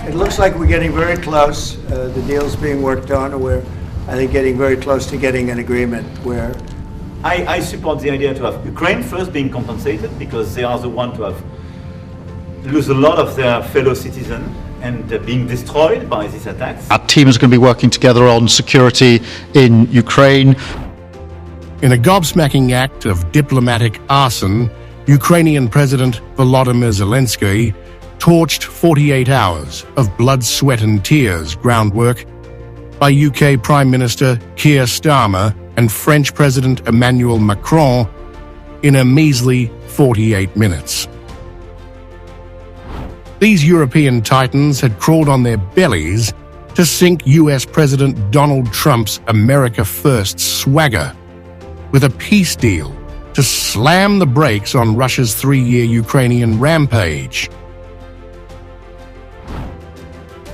It looks like we're getting very close. The deal's being worked on. We're, I think, getting very close to getting an agreement where... I support the idea to have Ukraine first being compensated because they are the one to have lose a lot of their fellow citizens and being destroyed by these attacks. Our team is going to be working together on security in Ukraine. In a gobsmacking act of diplomatic arson, Ukrainian President Volodymyr Zelensky torched 48 hours of blood, sweat and tears groundwork by UK Prime Minister Keir Starmer and French President Emmanuel Macron in a measly 48 minutes. These European titans had crawled on their bellies to sink US President Donald Trump's America First swagger with a peace deal to slam the brakes on Russia's 3-year Ukrainian rampage.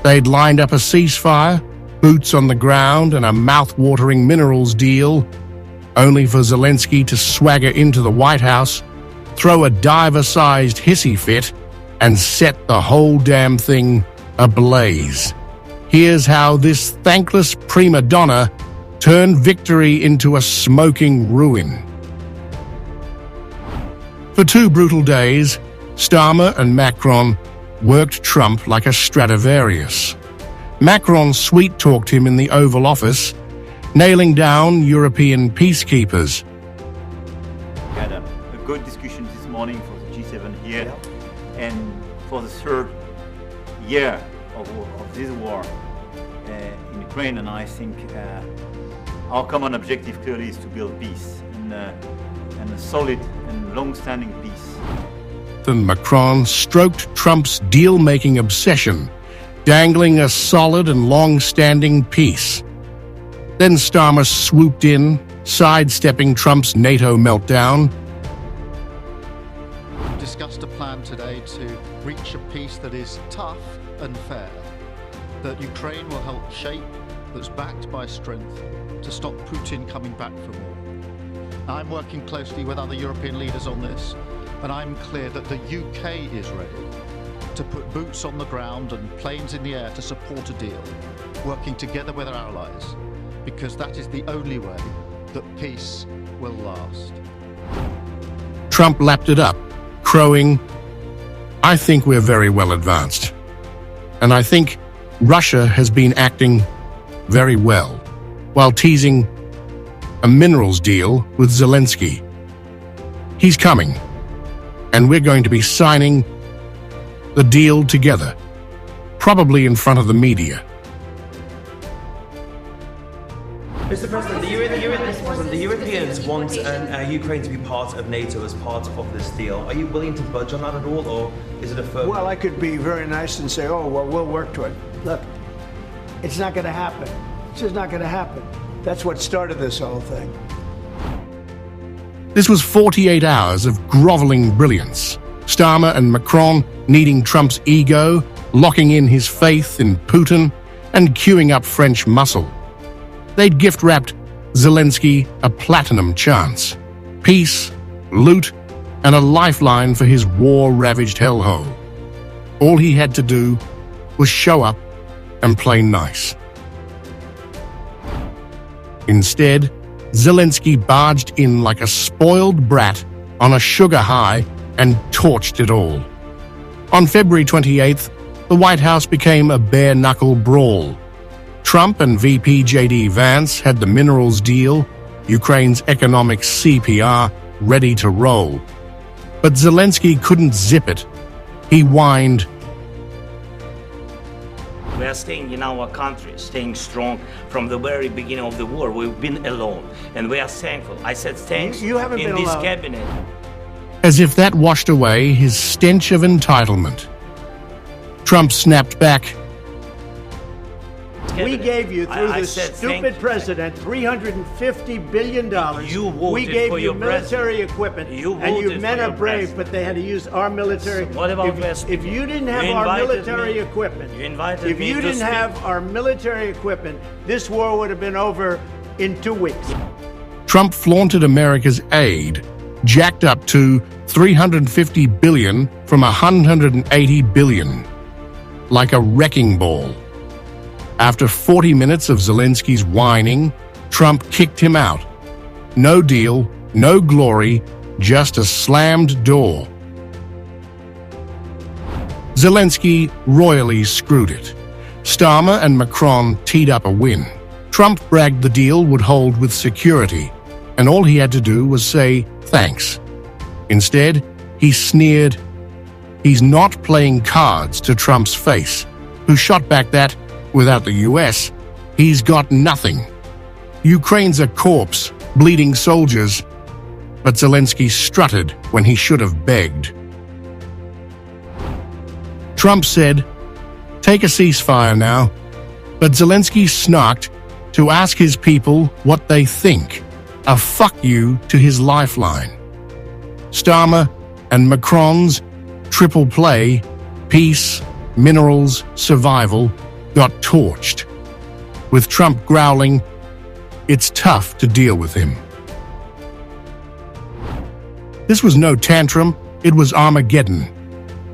They'd lined up a ceasefire, boots on the ground, and a mouth-watering minerals deal, only for Zelensky to swagger into the White House, throw a diver-sized hissy fit, and set the whole damn thing ablaze. Here's how this thankless prima donna turned victory into a smoking ruin. For 2 brutal days, Starmer and Macron worked Trump like a Stradivarius. Macron sweet-talked him in the Oval Office, nailing down European peacekeepers. We had a good discussion this morning for the G7 here, and for the 3rd year of this war in Ukraine, and I think our common objective clearly is to build peace, and a solid and long-standing peace. Then Macron stroked Trump's deal-making obsession, dangling a solid and long-standing peace. Then Starmer swooped in, sidestepping Trump's NATO meltdown. We discussed a plan today to reach a peace that is tough and fair, that Ukraine will help shape, that's backed by strength, to stop Putin coming back for more. I'm working closely with other European leaders on this, and I'm clear that the UK is ready to put boots on the ground and planes in the air to support a deal, working together with our allies, because that is the only way that peace will last. Trump lapped it up, crowing, "I think we're very well advanced. And I think Russia has been acting very well," while teasing a minerals deal with Zelensky. He's coming, and we're going to be signing the deal together, probably in front of the media. Mr. President, the Europeans want Ukraine to be part of NATO as part of this deal. Are you willing to budge on that at all, or is it a firm... Well, I could be very nice and say, oh, well, we'll work to it. Look, it's not going to happen. It's just not going to happen. That's what started this whole thing. This was 48 hours of groveling brilliance. Starmer and Macron kneading Trump's ego, locking in his faith in Putin, and queuing up French muscle. They'd gift-wrapped Zelensky a platinum chance, peace, loot, and a lifeline for his war-ravaged hellhole. All he had to do was show up and play nice. Instead, Zelensky barged in like a spoiled brat on a sugar high and torched it all. On February 28th, the White House became a bare-knuckle brawl. Trump and VP J.D. Vance had the minerals deal, Ukraine's economic CPR, ready to roll. But Zelensky couldn't zip it. He whined, "We are staying in our country, staying strong from the very beginning of the war. We've been alone, and we are thankful." I said thanks You haven't in been this alone. cabinet. as if that washed away his stench of entitlement. Trump snapped back, We gave you, through I this said stupid thank you. president, $350 billion. You voted we gave for you your military president. equipment. You and you voted men for are your brave, president. but they had to use our military. What about West if people? you didn't have You our invited military me. equipment, You invited if me you to didn't speak. have our military equipment, this war would have been over in 2 weeks. Trump flaunted America's aid, jacked up to $350 billion from $180 billion. like a wrecking ball. After 40 minutes of Zelensky's whining, Trump kicked him out. No deal, no glory, just a slammed door. Zelensky royally screwed it. Starmer and Macron teed up a win. Trump bragged the deal would hold with security, and all he had to do was say thanks. Instead, he sneered, "He's not playing cards" to Trump's face, who shot back that, without the US, he's got nothing. Ukraine's a corpse, bleeding soldiers, but Zelensky strutted when he should have begged. Trump said, "Take a ceasefire now," but Zelensky snarked to ask his people what they think, a fuck you to his lifeline. Starmer and Macron's triple play, peace, minerals, survival, got torched, with Trump growling, "It's tough to deal with him." This was no tantrum, it was Armageddon.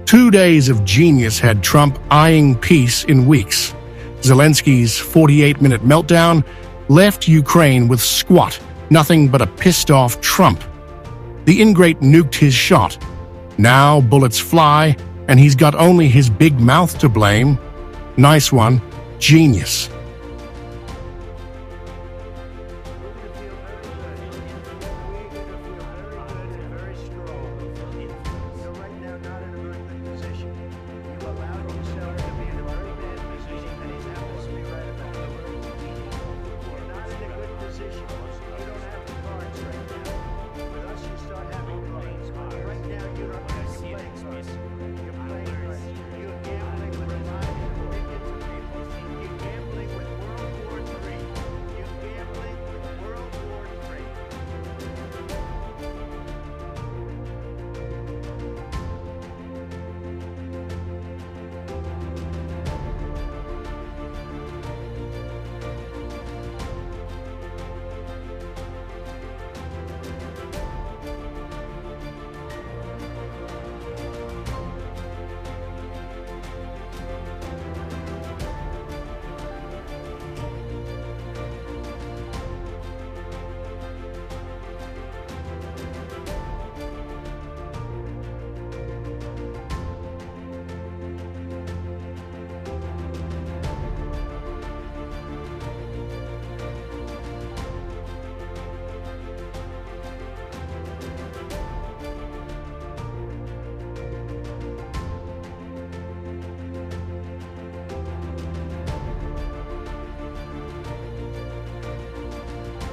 2 days of genius had Trump eyeing peace in weeks. Zelensky's 48-minute meltdown left Ukraine with squat, nothing but a pissed-off Trump. The ingrate nuked his shot. Now bullets fly, and he's got only his big mouth to blame. Nice one, genius.